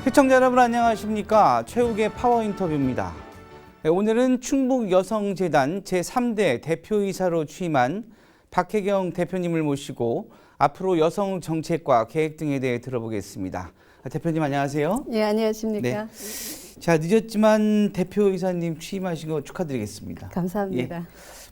시청자 여러분 안녕하십니까. 최욱의 파워 인터뷰입니다. 오늘은 충북여성재단 제3대 대표이사로 취임한 박혜경 대표님을 모시고 앞으로 여성 정책과 계획 등에 대해 들어보겠습니다. 대표님 안녕하세요. 예, 안녕하십니까. 네. 자, 늦었지만 대표이사님 취임하신 거 축하드리겠습니다. 감사합니다. 예.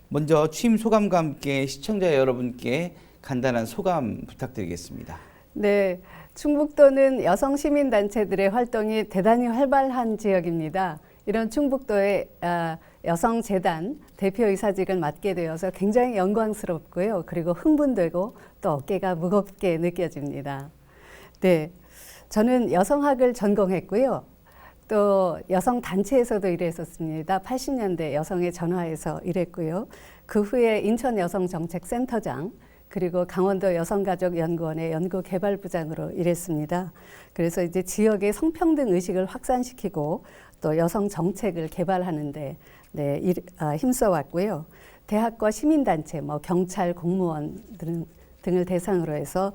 먼저 취임 소감과 함께 시청자 여러분께 간단한 소감 부탁드리겠습니다. 네, 충북도는 여성 시민단체들의 활동이 대단히 활발한 지역입니다. 이런 충북도의 여성재단 대표이사직을 맡게 되어서 굉장히 영광스럽고요. 그리고 흥분되고 또 어깨가 무겁게 느껴집니다. 네, 저는 여성학을 전공했고요. 또 여성단체에서도 일했었습니다. 80년대 여성의 전화에서 일했고요. 그 후에 인천여성정책센터장 그리고 강원도 여성가족연구원의 연구개발부장으로 일했습니다. 그래서 이제 지역의 성평등 의식을 확산시키고 또 여성 정책을 개발하는데 힘써왔고요. 대학과 시민단체, 경찰, 공무원 등을 대상으로 해서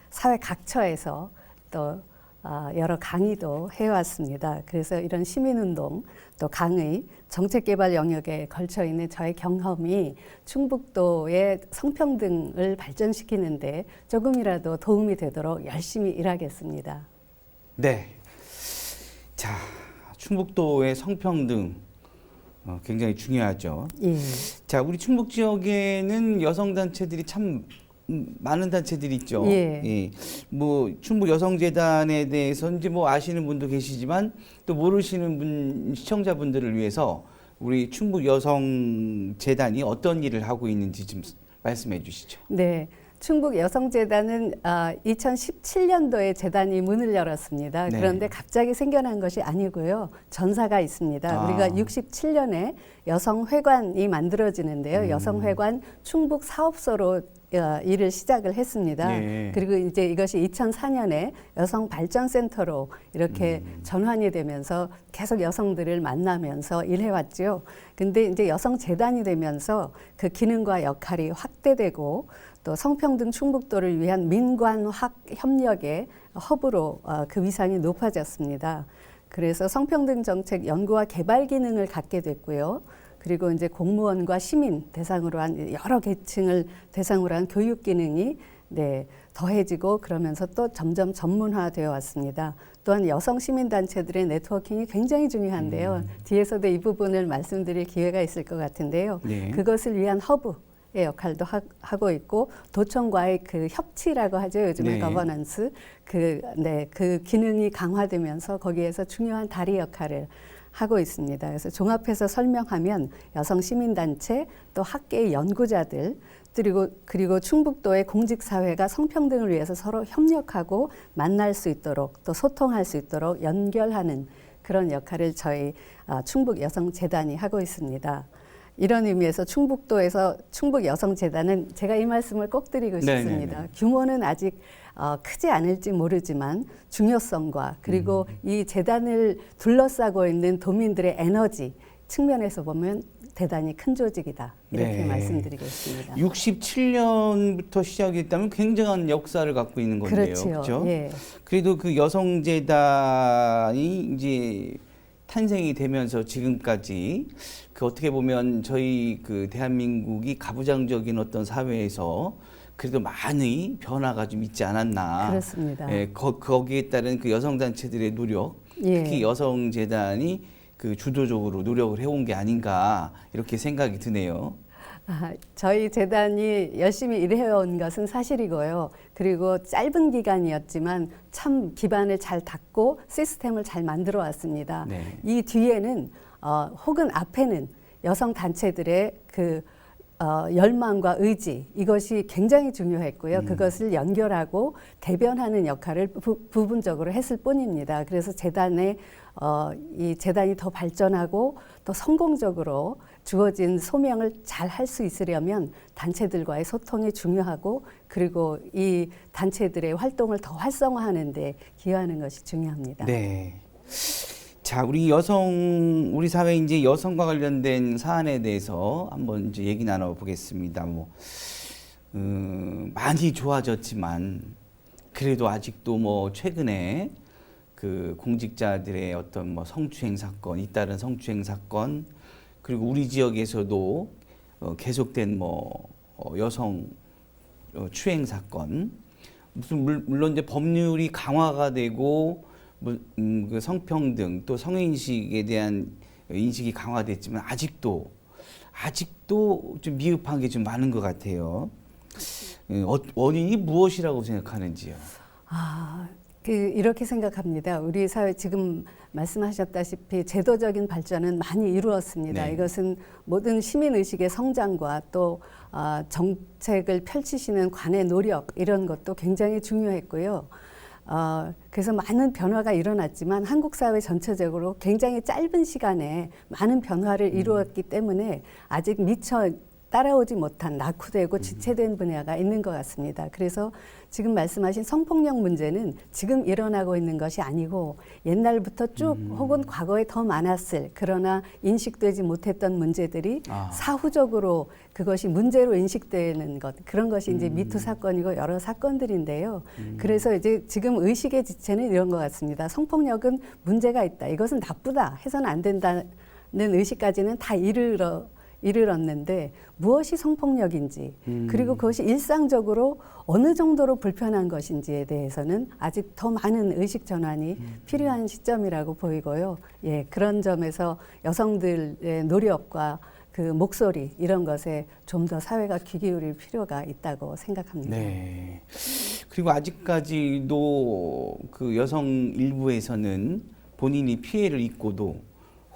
사회 각처에서 또 여러 강의도 해왔습니다. 그래서 이런 시민운동, 또 강의, 정책개발 영역에 걸쳐 있는 저의 경험이 충북도의 성평등을 발전시키는데 조금이라도 도움이 되도록 열심히 일하겠습니다. 네. 자, 충북도의 성평등 굉장히 중요하죠. 예. 자, 우리 충북 지역에는 여성단체들이 참 많은 단체들이 있죠. 예. 예. 충북 여성재단에 대해서 이제 아시는 분도 계시지만 또 모르시는 시청자분들을 위해서 우리 충북 여성재단이 어떤 일을 하고 있는지 좀 말씀해 주시죠. 네. 충북 여성재단은 2017년도에 재단이 문을 열었습니다. 네. 그런데 갑자기 생겨난 것이 아니고요. 전사가 있습니다. 우리가 67년에 여성회관이 만들어지는데요. 여성회관 충북 사업소로 일을 시작을 했습니다. 네. 그리고 이제 이것이 2004년에 여성발전센터로 이렇게 전환이 되면서 계속 여성들을 만나면서 일해왔죠. 근데 이제 여성재단이 되면서 그 기능과 역할이 확대되고 또 성평등 충북도를 위한 민관학 협력의 허브로 그 위상이 높아졌습니다. 그래서 성평등 정책 연구와 개발 기능을 갖게 됐고요. 그리고 이제 공무원과 시민 대상으로 한 여러 계층을 대상으로 한 교육 기능이 더해지고 그러면서 또 점점 전문화되어 왔습니다. 또한 여성 시민단체들의 네트워킹이 굉장히 중요한데요. 뒤에서도 이 부분을 말씀드릴 기회가 있을 것 같은데요. 네. 그것을 위한 허브 의 역할도 하고 있고 도청과의 그 협치라고 하죠. 요즘에 네. 거버넌스 그 기능이 강화되면서 거기에서 중요한 다리 역할을 하고 있습니다. 그래서 종합해서 설명하면 여성 시민단체 또 학계의 연구자들 그리고 충북도의 공직사회가 성평등을 위해서 서로 협력하고 만날 수 있도록 또 소통할 수 있도록 연결하는 그런 역할을 저희 충북여성재단이 하고 있습니다. 이런 의미에서 충북도에서 충북여성재단은 제가 이 말씀을 꼭 드리고 싶습니다. 네네네. 규모는 아직 크지 않을지 모르지만 중요성과 그리고 이 재단을 둘러싸고 있는 도민들의 에너지 측면에서 보면 대단히 큰 조직이다. 이렇게 네. 말씀드리겠습니다. 67년부터 시작했다면 굉장한 역사를 갖고 있는 건데요. 그렇죠. 예. 그래도 그 여성재단이 이제 탄생이 되면서 지금까지 그 어떻게 보면 저희 그 대한민국이 가부장적인 어떤 사회에서 그래도 많이 변화가 좀 있지 않았나. 그렇습니다. 예, 거기에 따른 그 여성단체들의 노력, 예. 특히 여성재단이 그 주도적으로 노력을 해온 게 아닌가 이렇게 생각이 드네요. 저희 재단이 열심히 일해온 것은 사실이고요. 그리고 짧은 기간이었지만 참 기반을 잘 닦고 시스템을 잘 만들어 왔습니다. 네. 이 뒤에는 혹은 앞에는 여성 단체들의 그 열망과 의지 이것이 굉장히 중요했고요. 그것을 연결하고 대변하는 역할을 부분적으로 했을 뿐입니다. 그래서 이 재단이 더 발전하고 또 성공적으로 주어진 소명을 잘 할 수 있으려면 단체들과의 소통이 중요하고 그리고 이 단체들의 활동을 더 활성화하는 데 기여하는 것이 중요합니다. 네. 자, 우리 사회 이제 여성과 관련된 사안에 대해서 한번 이제 얘기 나눠 보겠습니다. 많이 좋아졌지만 그래도 아직도 최근에 그 공직자들의 어떤 뭐 성추행 사건, 잇따른 성추행 사건, 그리고 우리 지역에서도 계속된 뭐 여성 추행 사건, 무슨 물론 이제 법률이 강화가 되고 그 성평등 또 성인식에 대한 인식이 강화됐지만 아직도 좀 미흡한 게 좀 많은 것 같아요. 원인이 무엇이라고 생각하는지요? 이렇게 생각합니다. 우리 사회 지금 말씀하셨다시피 제도적인 발전은 많이 이루었습니다. 네. 이것은 모든 시민의식의 성장과 또 정책을 펼치시는 관의 노력 이런 것도 굉장히 중요했고요. 그래서 많은 변화가 일어났지만 한국 사회 전체적으로 굉장히 짧은 시간에 많은 변화를 이루었기 때문에 아직 미처 따라오지 못한 낙후되고 지체된 분야가 있는 것 같습니다. 그래서 지금 말씀하신 성폭력 문제는 지금 일어나고 있는 것이 아니고 옛날부터 쭉 혹은 과거에 더 많았을 그러나 인식되지 못했던 문제들이 사후적으로 그것이 문제로 인식되는 것 그런 것이 이제 미투 사건이고 여러 사건들인데요. 그래서 이제 지금 의식의 지체는 이런 것 같습니다. 성폭력은 문제가 있다. 이것은 나쁘다. 해서는 안 된다는 의식까지는 다 이르렀는데 무엇이 성폭력인지 그리고 그것이 일상적으로 어느 정도로 불편한 것인지에 대해서는 아직 더 많은 의식 전환이 필요한 시점이라고 보이고요. 예, 그런 점에서 여성들의 노력과 그 목소리 이런 것에 좀 더 사회가 귀 기울일 필요가 있다고 생각합니다. 네. 그리고 아직까지도 그 여성 일부에서는 본인이 피해를 입고도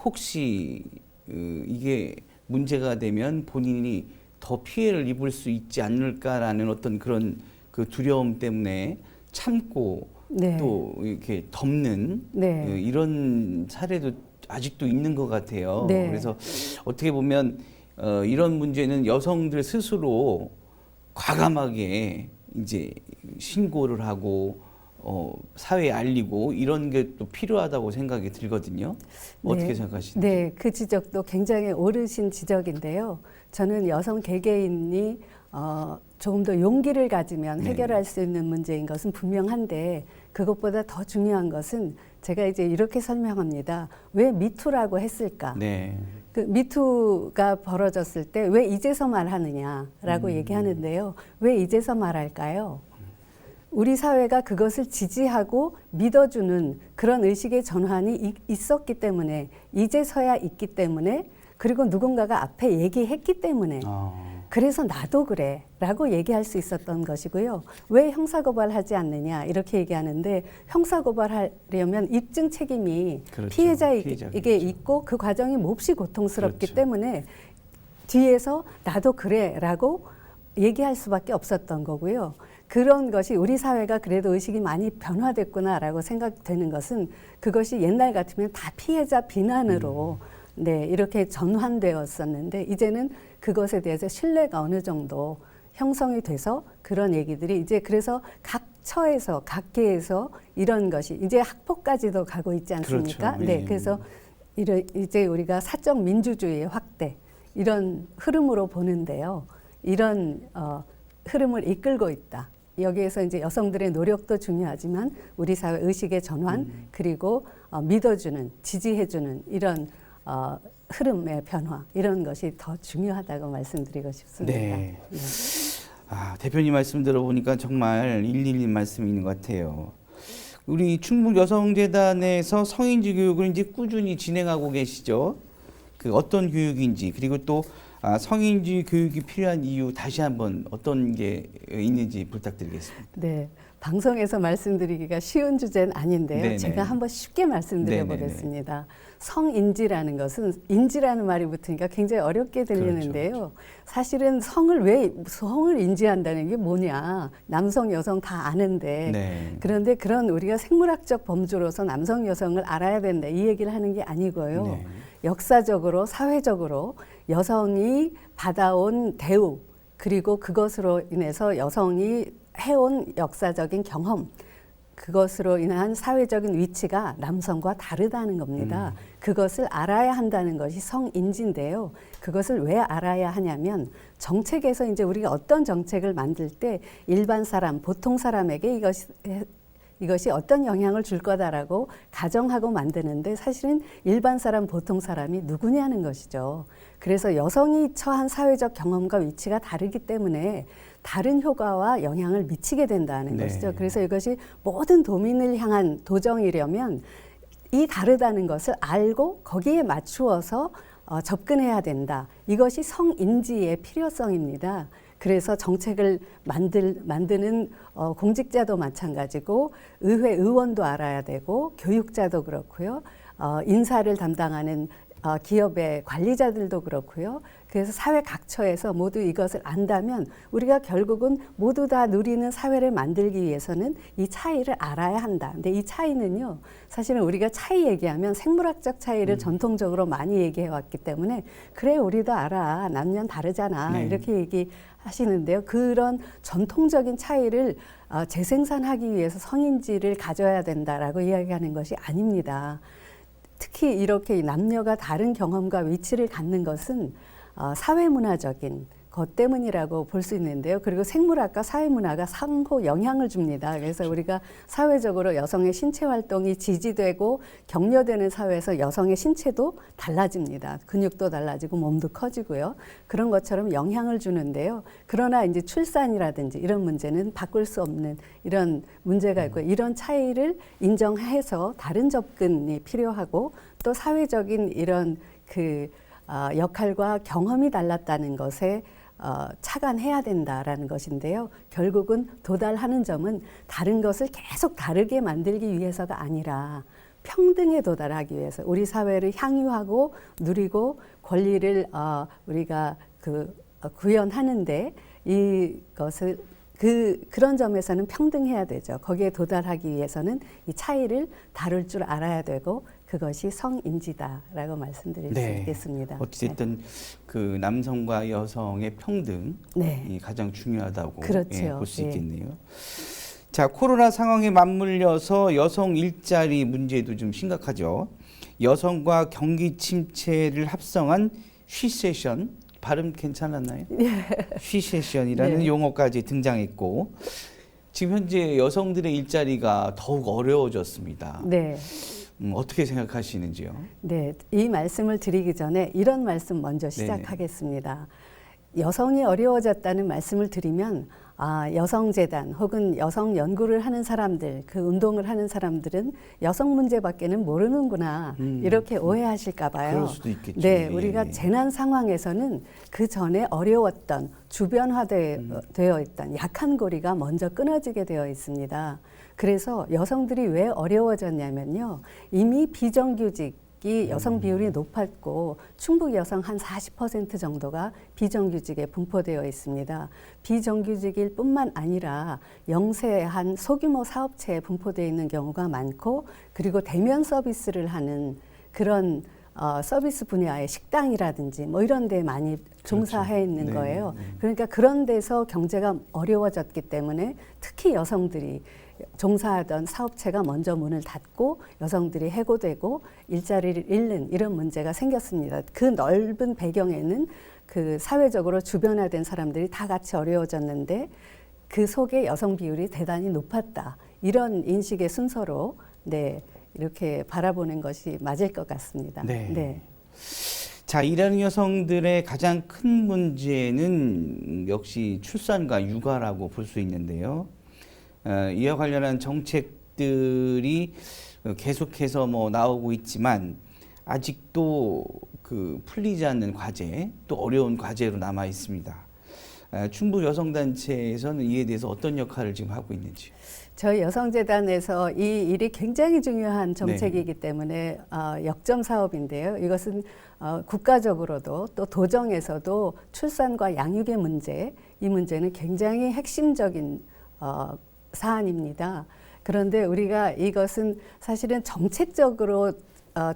혹시 이게 문제가 되면 본인이 더 피해를 입을 수 있지 않을까라는 어떤 그런 그 두려움 때문에 참고 네. 또 이렇게 덮는 네. 이런 사례도 아직도 있는 것 같아요. 네. 그래서 어떻게 보면 이런 문제는 여성들 스스로 과감하게 이제 신고를 하고 사회에 알리고 이런 게 또 필요하다고 생각이 들거든요. 어떻게 네. 생각하시는지? 네, 그 지적도 굉장히 옳으신 지적인데요. 저는 여성 개개인이 조금 더 용기를 가지면 네. 해결할 수 있는 문제인 것은 분명한데 그것보다 더 중요한 것은 제가 이제 이렇게 설명합니다. 왜 미투라고 했을까? 네. 그 미투가 벌어졌을 때 왜 이제서 말하느냐라고 얘기하는데요. 왜 이제서 말할까요? 우리 사회가 그것을 지지하고 믿어주는 그런 의식의 전환이 있었기 때문에 이제서야 있기 때문에 그리고 누군가가 앞에 얘기했기 때문에 그래서 나도 그래 라고 얘기할 수 있었던 것이고요. 왜 형사고발하지 않느냐 이렇게 얘기하는데 형사고발하려면 입증 책임이 그렇죠. 피해자에게 피해자가 있고 그 과정이 몹시 고통스럽기 그렇죠. 때문에 뒤에서 나도 그래 라고 얘기할 수밖에 없었던 거고요. 그런 것이 우리 사회가 그래도 의식이 많이 변화됐구나라고 생각되는 것은 그것이 옛날 같으면 다 피해자 비난으로 네, 이렇게 전환되었었는데 이제는 그것에 대해서 신뢰가 어느 정도 형성이 돼서 그런 얘기들이 이제 그래서 각 처에서 각 계에서 이런 것이 이제 학폭까지도 가고 있지 않습니까? 그렇죠. 네, 예. 그래서 이제 우리가 사적 민주주의의 확대 이런 흐름으로 보는데요. 이런 흐름을 이끌고 있다. 여기에서 이제 여성들의 노력도 중요하지만 우리 사회 의식의 전환 그리고 믿어주는 지지해주는 이런 흐름의 변화 이런 것이 더 중요하다고 말씀드리고 싶습니다. 네. 네. 대표님 말씀 들어보니까 정말 일리 있는 말씀이 있는 것 같아요. 우리 충북여성재단에서 성인지 교육을 이제 꾸준히 진행하고 계시죠. 그 어떤 교육인지 그리고 또 성인지 교육이 필요한 이유 다시 한번 어떤 게 있는지 부탁드리겠습니다. 네. 방송에서 말씀드리기가 쉬운 주제는 아닌데요. 네네. 제가 한번 쉽게 말씀드려 네네네. 보겠습니다. 성인지라는 것은 인지라는 말이 붙으니까 굉장히 어렵게 들리는데요. 그렇죠. 사실은 성을 인지한다는 게 뭐냐. 남성, 여성 다 아는데 네. 그런데 그런 우리가 생물학적 범주로서 남성, 여성을 알아야 된다. 이 얘기를 하는 게 아니고요. 네. 역사적으로, 사회적으로 여성이 받아온 대우 그리고 그것으로 인해서 여성이 해온 역사적인 경험 그것으로 인한 사회적인 위치가 남성과 다르다는 겁니다. 그것을 알아야 한다는 것이 성인지인데요. 그것을 왜 알아야 하냐면 정책에서 이제 우리가 어떤 정책을 만들 때 일반 사람, 보통 사람에게 이것이 어떤 영향을 줄 거다라고 가정하고 만드는데 사실은 일반 사람, 보통 사람이 누구냐는 것이죠. 그래서 여성이 처한 사회적 경험과 위치가 다르기 때문에 다른 효과와 영향을 미치게 된다는 네. 것이죠. 그래서 이것이 모든 도민을 향한 도정이려면 이 다르다는 것을 알고 거기에 맞추어서 접근해야 된다. 이것이 성인지의 필요성입니다. 그래서 정책을 만드는 공직자도 마찬가지고 의회 의원도 알아야 되고 교육자도 그렇고요. 인사를 담당하는 기업의 관리자들도 그렇고요. 그래서 사회 각처에서 모두 이것을 안다면 우리가 결국은 모두 다 누리는 사회를 만들기 위해서는 이 차이를 알아야 한다. 근데 이 차이는요, 사실은 우리가 차이 얘기하면 생물학적 차이를 전통적으로 많이 얘기해 왔기 때문에 그래, 우리도 알아. 남녀는 다르잖아. 네. 이렇게 얘기하시는데요. 그런 전통적인 차이를 재생산하기 위해서 성인지를 가져야 된다라고 이야기하는 것이 아닙니다. 특히 이렇게 남녀가 다른 경험과 위치를 갖는 것은 사회문화적인 것 때문이라고 볼 수 있는데요. 그리고 생물학과 사회문화가 상호 영향을 줍니다. 그래서 우리가 사회적으로 여성의 신체 활동이 지지되고 격려되는 사회에서 여성의 신체도 달라집니다. 근육도 달라지고 몸도 커지고요. 그런 것처럼 영향을 주는데요. 그러나 이제 출산이라든지 이런 문제는 바꿀 수 없는 이런 문제가 있고, 이런 차이를 인정해서 다른 접근이 필요하고, 또 사회적인 이런 역할과 경험이 달랐다는 것에 착안해야 된다라는 것인데요. 결국은 도달하는 점은 다른 것을 계속 다르게 만들기 위해서가 아니라 평등에 도달하기 위해서 우리 사회를 향유하고 누리고 권리를 우리가 구현하는데 이것을 그런 점에서는 평등해야 되죠. 거기에 도달하기 위해서는 이 차이를 다룰 줄 알아야 되고, 그것이 성인지다라고 말씀드릴 수 있겠습니다. 어찌됐든 그 남성과 여성의 평등이 가장 중요하다고 그렇죠. 볼 수 있겠네요. 자, 코로나 상황에 맞물려서 여성 일자리 문제도 좀 심각하죠. 여성과 경기 침체를 합성한 쉬세션, 발음 괜찮았나요? 쉬세션이라는 용어까지 등장했고, 지금 현재 여성들의 일자리가 더욱 어려워졌습니다. 네. 어떻게 생각하시는지요? 네, 이 말씀을 드리기 전에 이런 말씀 먼저 시작하겠습니다. 여성이 어려워졌다는 말씀을 드리면 여성재단 혹은 여성 연구를 하는 사람들, 그 운동을 하는 사람들은 여성 문제밖에는 모르는구나 이렇게 오해하실까 봐요. 그럴 수도 있겠죠. 네, 우리가 재난 상황에서는 그 전에 어려웠던 주변화되어 있던 약한 고리가 먼저 끊어지게 되어 있습니다. 그래서 여성들이 왜 어려워졌냐면요, 이미 비정규직이 여성 비율이 높았고 충북 여성 한 40% 정도가 비정규직에 분포되어 있습니다. 비정규직일 뿐만 아니라 영세한 소규모 사업체에 분포되어 있는 경우가 많고, 그리고 대면 서비스를 하는 그런 서비스 분야의 식당이라든지 뭐 이런 데 많이 종사해 있는 거예요. 그러니까 그런 데서 경제가 어려워졌기 때문에 특히 여성들이 종사하던 사업체가 먼저 문을 닫고 여성들이 해고되고 일자리를 잃는 이런 문제가 생겼습니다. 그 넓은 배경에는 그 사회적으로 주변화된 사람들이 다 같이 어려워졌는데 그 속에 여성 비율이 대단히 높았다. 이런 인식의 순서로 이렇게 바라보는 것이 맞을 것 같습니다. 네. 자, 일하는 여성들의 가장 큰 문제는 역시 출산과 육아라고 볼 수 있는데요. 이와 관련한 정책들이 계속해서 나오고 있지만 아직도 풀리지 않는 과제, 또 어려운 과제로 남아 있습니다. 충북 여성단체에서는 이에 대해서 어떤 역할을 지금 하고 있는지? 저희 여성재단에서 이 일이 굉장히 중요한 정책이기 때문에 역점 사업인데요. 이것은 국가적으로도 또 도정에서도 출산과 양육의 문제, 이 문제는 굉장히 핵심적인 사안입니다. 그런데 우리가 이것은 사실은 정책적으로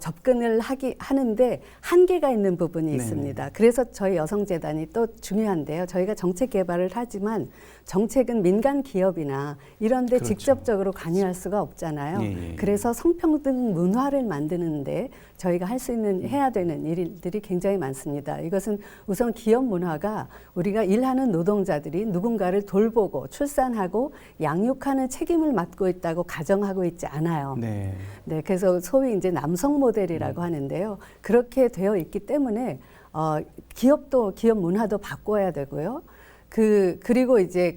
접근을 하는데 한계가 있는 부분이 네. 있습니다. 그래서 저희 여성재단이 또 중요한데요. 저희가 정책 개발을 하지만 정책은 민간 기업이나 이런 데 그렇죠. 직접적으로 관여할 수가 없잖아요. 예. 그래서 성평등 문화를 만드는데 저희가 할 수 있는 해야 되는 일들이 굉장히 많습니다. 이것은 우선 기업 문화가 우리가 일하는 노동자들이 누군가를 돌보고 출산하고 양육하는 책임을 맡고 있다고 가정하고 있지 않아요. 네. 네, 그래서 소위 이제 남성 모델이라고 하는데요. 그렇게 되어 있기 때문에 기업도 기업 문화도 바꿔야 되고요. 그리고 이제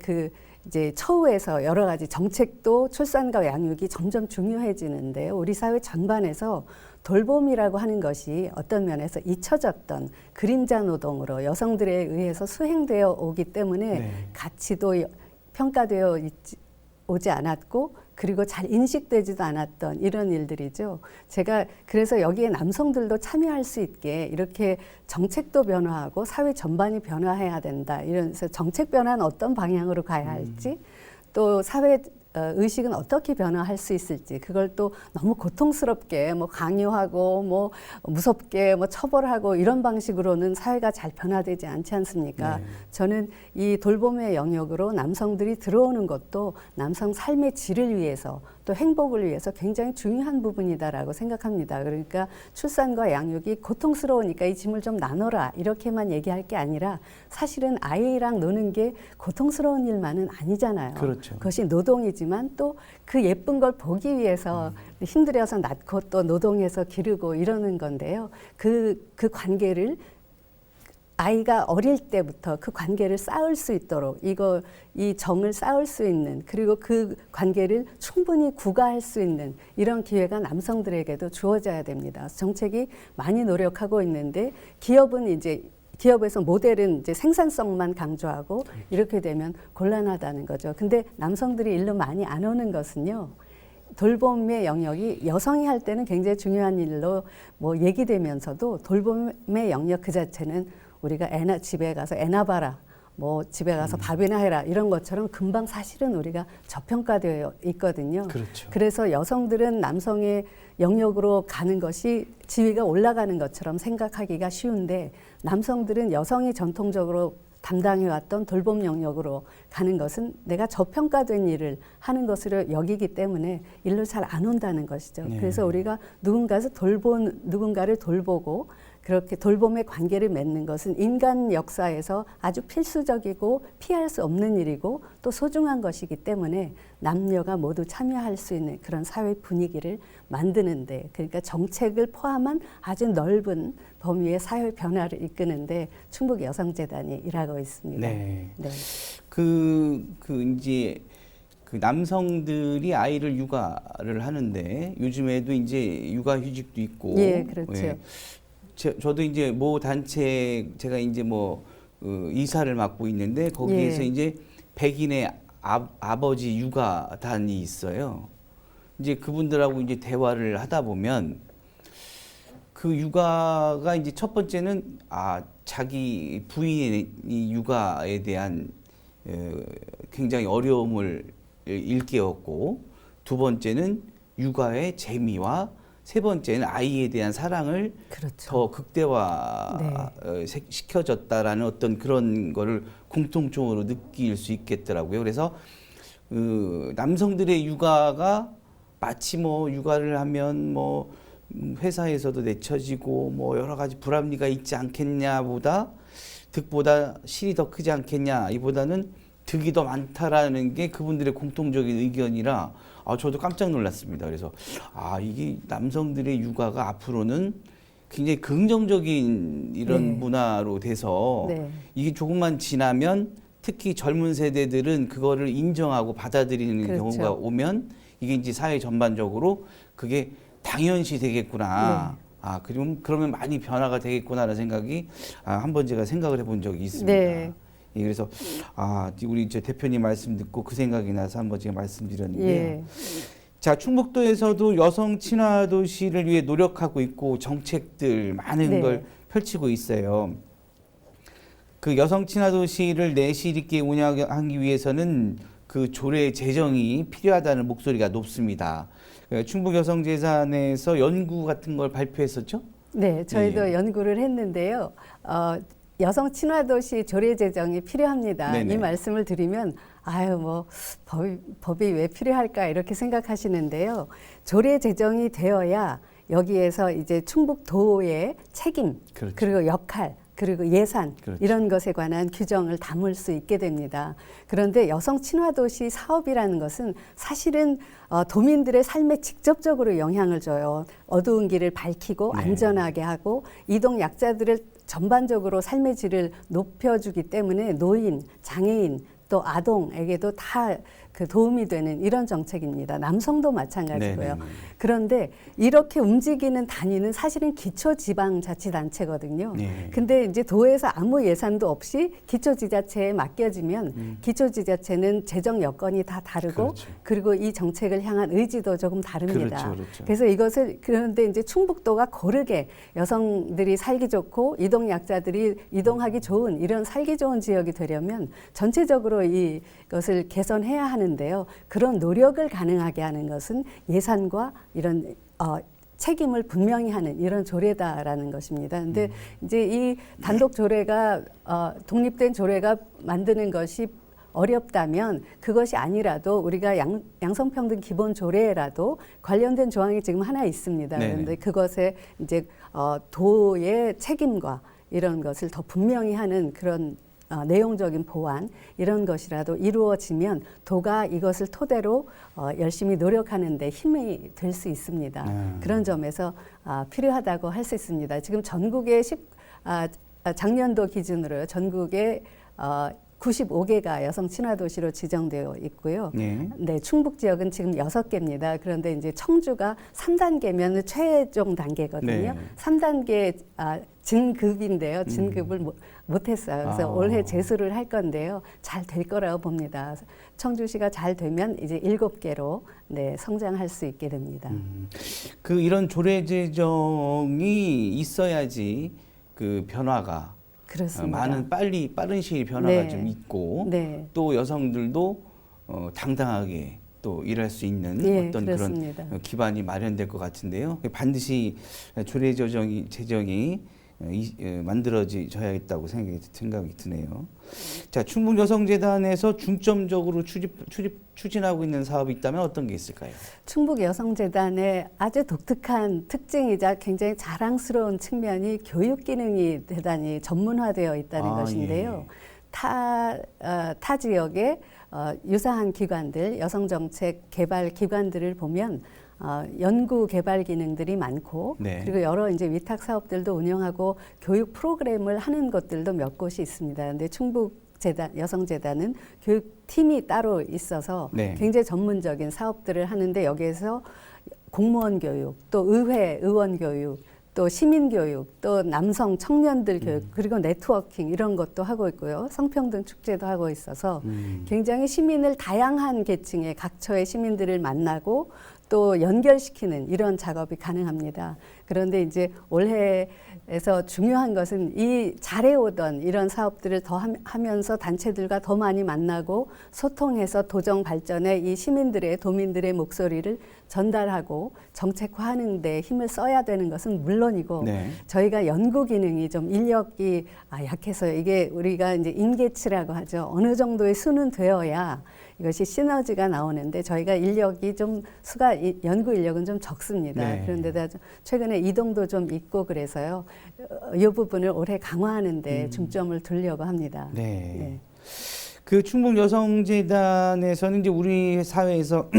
이제 처우에서 여러 가지 정책도 출산과 양육이 점점 중요해지는데 우리 사회 전반에서 돌봄이라고 하는 것이 어떤 면에서 잊혀졌던 그림자 노동으로 여성들에 의해서 수행되어 오기 때문에 네. 가치도 평가되어 오지 않았고 그리고 잘 인식되지도 않았던 이런 일들이죠. 제가 그래서 여기에 남성들도 참여할 수 있게 이렇게 정책도 변화하고 사회 전반이 변화해야 된다. 이러면서 정책 변화는 어떤 방향으로 가야 할지 또 사회 의식은 어떻게 변화할 수 있을지 그걸 또 너무 고통스럽게 뭐 강요하고 뭐 무섭게 뭐 처벌하고 이런 방식으로는 사회가 잘 변화되지 않지 않습니까? 네. 저는 이 돌봄의 영역으로 남성들이 들어오는 것도 남성 삶의 질을 위해서 또 행복을 위해서 굉장히 중요한 부분이다라고 생각합니다. 그러니까 출산과 양육이 고통스러우니까 이 짐을 좀 나눠라 이렇게만 얘기할 게 아니라 사실은 아이랑 노는 게 고통스러운 일만은 아니잖아요. 그렇죠. 그것이 노동이지만 또 그 예쁜 걸 보기 위해서 힘들어서 낳고 또 노동해서 기르고 이러는 건데요. 그 관계를 아이가 어릴 때부터 그 관계를 쌓을 수 있도록 이 정을 쌓을 수 있는 그리고 그 관계를 충분히 구가할 수 있는 이런 기회가 남성들에게도 주어져야 됩니다. 정책이 많이 노력하고 있는데 기업에서 모델은 이제 생산성만 강조하고 이렇게 되면 곤란하다는 거죠. 근데 남성들이 일로 많이 안 오는 것은요. 돌봄의 영역이 여성이 할 때는 굉장히 중요한 일로 뭐 얘기되면서도 돌봄의 영역 그 자체는 우리가 집에 가서 애나 봐라, 뭐 집에 가서 밥이나 해라 이런 것처럼 금방 사실은 우리가 저평가되어 있거든요. 그렇죠. 그래서 여성들은 남성의 영역으로 가는 것이 지위가 올라가는 것처럼 생각하기가 쉬운데 남성들은 여성이 전통적으로 담당해왔던 돌봄 영역으로 가는 것은 내가 저평가된 일을 하는 것으로 여기기 때문에 일로 잘 안 온다는 것이죠. 네. 그래서 우리가 누군가를 돌보고 그렇게 돌봄의 관계를 맺는 것은 인간 역사에서 아주 필수적이고 피할 수 없는 일이고 또 소중한 것이기 때문에 남녀가 모두 참여할 수 있는 그런 사회 분위기를 만드는데 그러니까 정책을 포함한 아주 넓은 범위의 사회 변화를 이끄는데 충북 여성재단이 일하고 있습니다. 네. 네. 이제 그 남성들이 아이를 육아를 하는데 요즘에도 이제 육아휴직도 있고. 예, 그렇죠. 예. 저도 이제 모 단체 제가 이제 이사를 맡고 있는데 거기에서 예. 이제 백인의 아버지 육아단이 있어요. 이제 그분들하고 이제 대화를 하다 보면 그 육아가 이제 첫 번째는 자기 부인의 이 육아에 대한 굉장히 어려움을 일깨웠고 두 번째는 육아의 재미와 세 번째는 아이에 대한 사랑을 그렇죠. 더 극대화 시켜졌다라는 어떤 그런 거를 공통적으로 느낄 수 있겠더라고요. 그래서 남성들의 육아가 마치 육아를 하면 회사에서도 내쳐지고 여러 가지 불합리가 있지 않겠냐보다 득보다 실이 더 크지 않겠냐 이보다는 득이 더 많다라는 게 그분들의 공통적인 의견이라 저도 깜짝 놀랐습니다. 그래서 이게 남성들의 육아가 앞으로는 굉장히 긍정적인 이런 네. 문화로 돼서 네. 이게 조금만 지나면 특히 젊은 세대들은 그거를 인정하고 받아들이는 그렇죠. 경우가 오면 이게 이제 사회 전반적으로 그게 당연시 되겠구나. 그러면 많이 변화가 되겠구나라는 생각이 한번 제가 생각을 해본 적이 있습니다. 네. 예, 그래서 우리 이제 대표님 말씀 듣고 그 생각이 나서 한번 제가 말씀드렸는데요. 예. 자, 충북도에서도 여성 친화 도시를 위해 노력하고 있고 정책들 많은 네. 걸 펼치고 있어요. 그 여성 친화 도시를 내실 있게 운영하기 위해서는 그 조례 제정이 필요하다는 목소리가 높습니다. 충북여성재단에서 연구 같은 걸 발표했었죠? 네, 저희도 예. 연구를 했는데요. 여성 친화 도시 조례 제정이 필요합니다. 네네. 이 말씀을 드리면 아유 뭐 법이 왜 필요할까 이렇게 생각하시는데요. 조례 제정이 되어야 여기에서 이제 충북도의 책임 그렇죠. 그리고 역할 그리고 예산 그렇죠. 이런 것에 관한 규정을 담을 수 있게 됩니다. 그런데 여성 친화 도시 사업이라는 것은 사실은 도민들의 삶에 직접적으로 영향을 줘요. 어두운 길을 밝히고 네. 안전하게 하고 이동 약자들을 전반적으로 삶의 질을 높여주기 때문에 노인, 장애인 또 아동에게도 다 그 도움이 되는 이런 정책입니다. 남성도 마찬가지고요. 네네네. 그런데 이렇게 움직이는 단위는 사실은 기초지방자치단체거든요. 네. 근데 이제 도에서 아무 예산도 없이 기초지자체에 맡겨지면 기초지자체는 재정 여건이 다 다르고 그렇죠. 그리고 이 정책을 향한 의지도 조금 다릅니다. 그렇죠. 그래서 이것을 그런데 이제 충북도가 고르게 여성들이 살기 좋고 이동 약자들이 이동하기 좋은 이런 살기 좋은 지역이 되려면 전체적으로 이것을 개선해야 하는데요. 그런 노력을 가능하게 하는 것은 예산과 이런 책임을 분명히 하는 이런 조례다라는 것입니다. 근데 이제 이 단독 조례가 독립된 조례가 만드는 것이 어렵다면 그것이 아니라도 우리가 양성평등 기본 조례라도 관련된 조항이 지금 하나 있습니다. 네네. 그런데 그것에 이제 도의 책임과 이런 것을 더 분명히 하는 그런 내용적인 보완 이런 것이라도 이루어지면 도가 이것을 토대로 열심히 노력하는 데 힘이 될 수 있습니다. 그런 점에서 필요하다고 할 수 있습니다. 지금 전국의 작년도 기준으로 전국에 95개가 여성 친화 도시로 지정되어 있고요. 네. 네, 충북 지역은 지금 6개입니다. 그런데 이제 청주가 3단계면 최종 단계거든요. 네. 3단계 진급인데요. 진급을 못했어요. 그래서 올해 재수를 할 건데요. 잘 될 거라고 봅니다. 청주시가 잘 되면 이제 7개로 네, 성장할 수 있게 됩니다. 그 이런 조례 제정이 있어야지 그 변화가 그렇습니다. 빠른 시일 변화가 네. 좀 있고 네. 또 여성들도 당당하게 또 일할 수 있는 예, 어떤 그렇습니다. 그런 기반이 마련될 것 같은데요. 반드시 조례 제정이 만들어져야겠다고 생각이 드네요. 자, 충북여성재단에서 중점적으로 추진하고 있는 사업이 있다면 어떤 게 있을까요? 충북여성재단의 아주 독특한 특징이자 굉장히 자랑스러운 측면이 교육 기능이 대단히 전문화되어 있다는 것인데요. 예. 타 지역의 유사한 기관들, 여성정책 개발 기관들을 보면 연구 개발 기능들이 많고 네. 그리고 여러 이제 위탁 사업들도 운영하고 교육 프로그램을 하는 것들도 몇 곳이 있습니다. 근데 충북재단 여성재단은 교육팀이 따로 있어서 네. 굉장히 전문적인 사업들을 하는데 여기에서 공무원 교육, 또 의회 의원 교육, 또 시민 교육, 또 남성 청년들 교육, 그리고 네트워킹 이런 것도 하고 있고요. 성평등 축제도 하고 있어서 굉장히 시민을 다양한 계층의 각처의 시민들을 만나고 또 연결시키는 이런 작업이 가능합니다. 그런데 이제 올해에서 중요한 것은 이 잘해오던 이런 사업들을 더 하면서 단체들과 더 많이 만나고 소통해서 도정 발전에 이 시민들의 도민들의 목소리를 전달하고 정책화하는 데 힘을 써야 되는 것은 물론이고 네. 저희가 연구 기능이 좀 인력이 약해서 이게 우리가 이제 인계치라고 하죠. 어느 정도의 수는 되어야 이것이 시너지가 나오는데 저희가 인력이 좀 연구 인력은 좀 적습니다. 네. 그런데다 최근에 이동도 좀 있고 그래서요. 이 부분을 올해 강화하는데 중점을 두려고 합니다. 네. 그 충북여성재단에서는 이제 우리 사회에서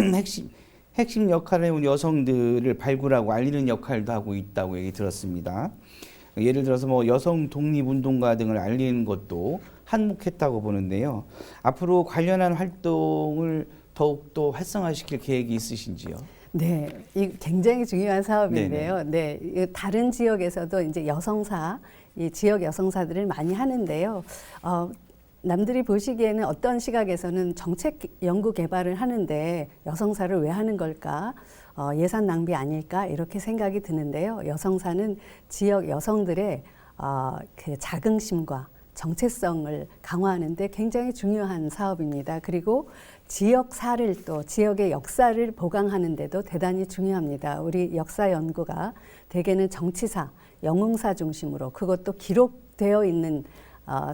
핵심 역할을 해온 여성들을 발굴하고 알리는 역할도 하고 있다고 얘기 들었습니다. 예를 들어서 뭐 여성 독립운동가 등을 알리는 것도 한몫했다고 보는데요. 앞으로 관련한 활동을 더욱더 활성화시킬 계획이 있으신지요? 네, 이 굉장히 중요한 사업인데요. 네, 다른 지역에서도 이제 이 지역 여성사들을 많이 하는데요. 남들이 보시기에는 어떤 시각에서는 정책 연구 개발을 하는데 여성사를 왜 하는 걸까? 예산 낭비 아닐까? 이렇게 생각이 드는데요. 여성사는 지역 여성들의 그 자긍심과 정체성을 강화하는 데 굉장히 중요한 사업입니다. 그리고 지역사를 또 지역의 역사를 보강하는 데도 대단히 중요합니다. 우리 역사 연구가 대개는 정치사, 영웅사 중심으로 그것도 기록되어 있는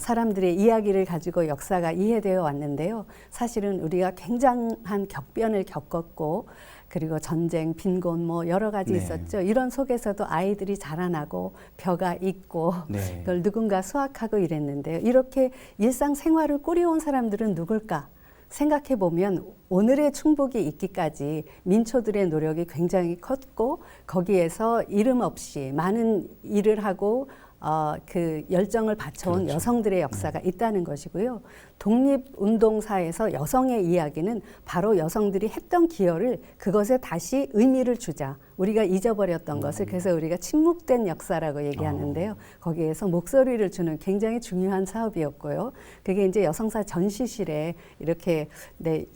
사람들의 이야기를 가지고 역사가 이해되어 왔는데요. 사실은 우리가 굉장한 격변을 겪었고 그리고 전쟁, 빈곤 뭐 여러 가지 네. 있었죠. 이런 속에서도 아이들이 자라나고 벼가 있고 네. 그걸 누군가 수확하고 이랬는데요. 이렇게 일상생활을 꾸려온 사람들은 누굴까? 생각해 보면 오늘의 충북이 있기까지 민초들의 노력이 굉장히 컸고 거기에서 이름 없이 많은 일을 하고 그 열정을 바쳐온 그렇죠. 여성들의 역사가 있다는 것이고요. 독립운동사에서 여성의 이야기는 바로 여성들이 했던 기여를 그것에 다시 의미를 주자. 우리가 잊어버렸던 것을 그래서 우리가 침묵된 역사라고 얘기하는데요. 거기에서 목소리를 주는 굉장히 중요한 사업이었고요. 그게 이제 여성사 전시실에 이렇게 네,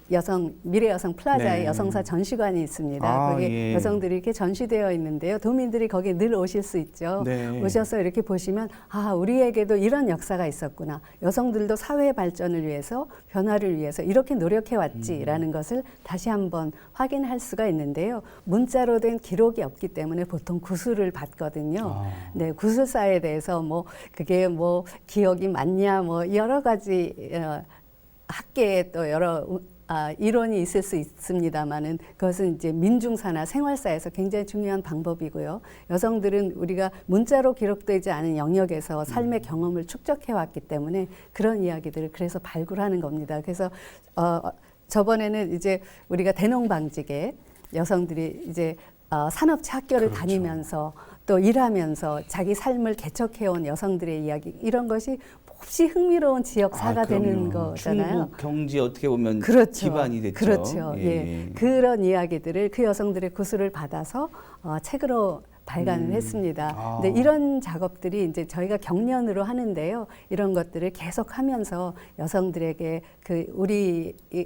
미래 여성 플라자에 네. 여성사 전시관이 있습니다. 거기에 예. 여성들이 이렇게 전시되어 있는데요. 도민들이 거기에 늘 오실 수 있죠. 네. 오셔서 이렇게 보시면 우리에게도 이런 역사가 있었구나. 여성들도 사회 발전을 위해서 변화를 위해서 이렇게 노력해 왔지라는 것을 다시 한번 확인할 수가 있는데요. 문자로 된 기록이 없기 때문에 보통 구술을 받거든요. 네, 구술사에 대해서 뭐 그게 뭐 기억이 맞냐 뭐 여러 가지 학계에 또 여러 이론이 있을 수 있습니다만은 그것은 이제 민중사나 생활사에서 굉장히 중요한 방법이고요. 여성들은 우리가 문자로 기록되지 않은 영역에서 삶의 경험을 축적해 왔기 때문에 그런 이야기들을 그래서 발굴하는 겁니다. 그래서 저번에는 이제 우리가 대농방직에 여성들이 이제 산업체 학교를 그렇죠. 다니면서 또 일하면서 자기 삶을 개척해온 여성들의 이야기 이런 것이 몹시 흥미로운 지역사가 되는 거잖아요. 충북 경제 어떻게 보면 그렇죠. 기반이 됐죠. 그렇죠. 예. 그런 이야기들을 그 여성들의 구술을 받아서 책으로 발간을 했습니다. 근데 이런 작업들이 이제 저희가 경련으로 하는데요. 이런 것들을 계속 하면서 여성들에게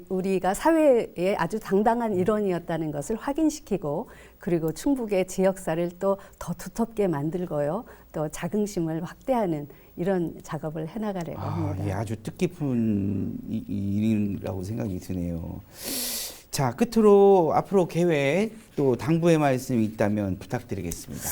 우리가 사회에 아주 당당한 일원이었다는 것을 확인시키고 그리고 충북의 지역사를 또 더 두텁게 만들고요. 또 자긍심을 확대하는 이런 작업을 해나가려고 합니다. 예, 아주 뜻깊은 일이라고 생각이 드네요. 자, 끝으로 앞으로 계획 또 당부의 말씀이 있다면 부탁드리겠습니다.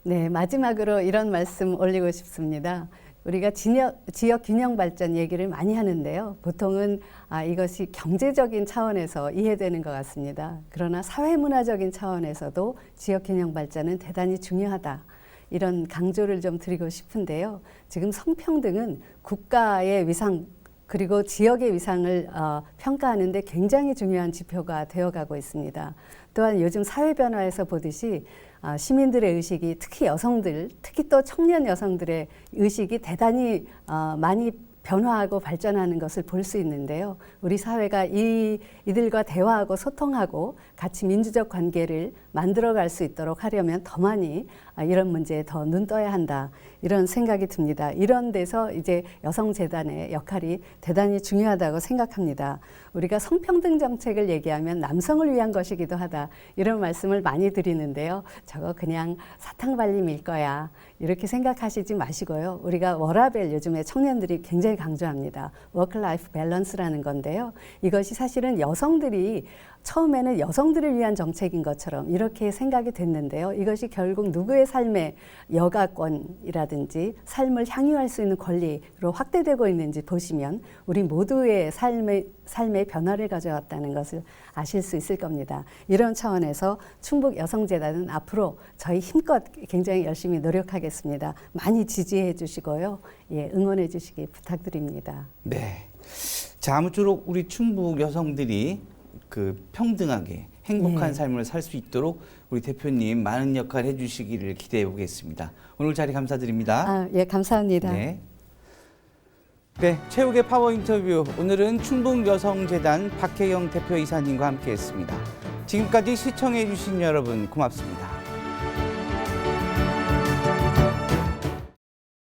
네, 마지막으로 이런 말씀 올리고 싶습니다. 우리가 지역 균형 발전 얘기를 많이 하는데요. 보통은 이것이 경제적인 차원에서 이해되는 것 같습니다. 그러나 사회문화적인 차원에서도 지역 균형 발전은 대단히 중요하다. 이런 강조를 좀 드리고 싶은데요. 지금 성평등은 국가의 위상 그리고 지역의 위상을 평가하는 데 굉장히 중요한 지표가 되어가고 있습니다. 또한 요즘 사회 변화에서 보듯이 시민들의 의식이 특히 여성들, 특히 또 청년 여성들의 의식이 대단히 많이 변화하고 발전하는 것을 볼 수 있는데요. 우리 사회가 이들과 대화하고 소통하고 같이 민주적 관계를 만들어갈 수 있도록 하려면 더 많이 이런 문제에 더 눈떠야 한다. 이런 생각이 듭니다. 이런 데서 이제 여성재단의 역할이 대단히 중요하다고 생각합니다. 우리가 성평등 정책을 얘기하면 남성을 위한 것이기도 하다. 이런 말씀을 많이 드리는데요. 저거 그냥 사탕발림일 거야. 이렇게 생각하시지 마시고요. 우리가 워라밸 요즘에 청년들이 굉장히 강조합니다. 워크라이프 밸런스라는 건데요. 이것이 사실은 여성들이 처음에는 여성들을 위한 정책인 것처럼 이렇게 생각이 됐는데요. 이것이 결국 누구의 삶의 여가권이라든지 삶을 향유할 수 있는 권리로 확대되고 있는지 보시면 우리 모두의 삶의 변화를 가져왔다는 것을 아실 수 있을 겁니다. 이런 차원에서 충북 여성재단은 앞으로 저희 힘껏 굉장히 열심히 노력하겠습니다. 많이 지지해 주시고요. 예, 응원해 주시기 부탁드립니다. 네. 자, 아무쪼록 우리 충북 여성들이 평등하게 행복한 삶을 살 수 있도록 우리 대표님 많은 역할 해주시기를 기대해 보겠습니다. 오늘 자리 감사드립니다. 예, 감사합니다. 네. 네, 최욱의 파워 인터뷰. 오늘은 충북여성재단 박혜경 대표이사님과 함께했습니다. 지금까지 시청해 주신 여러분 고맙습니다.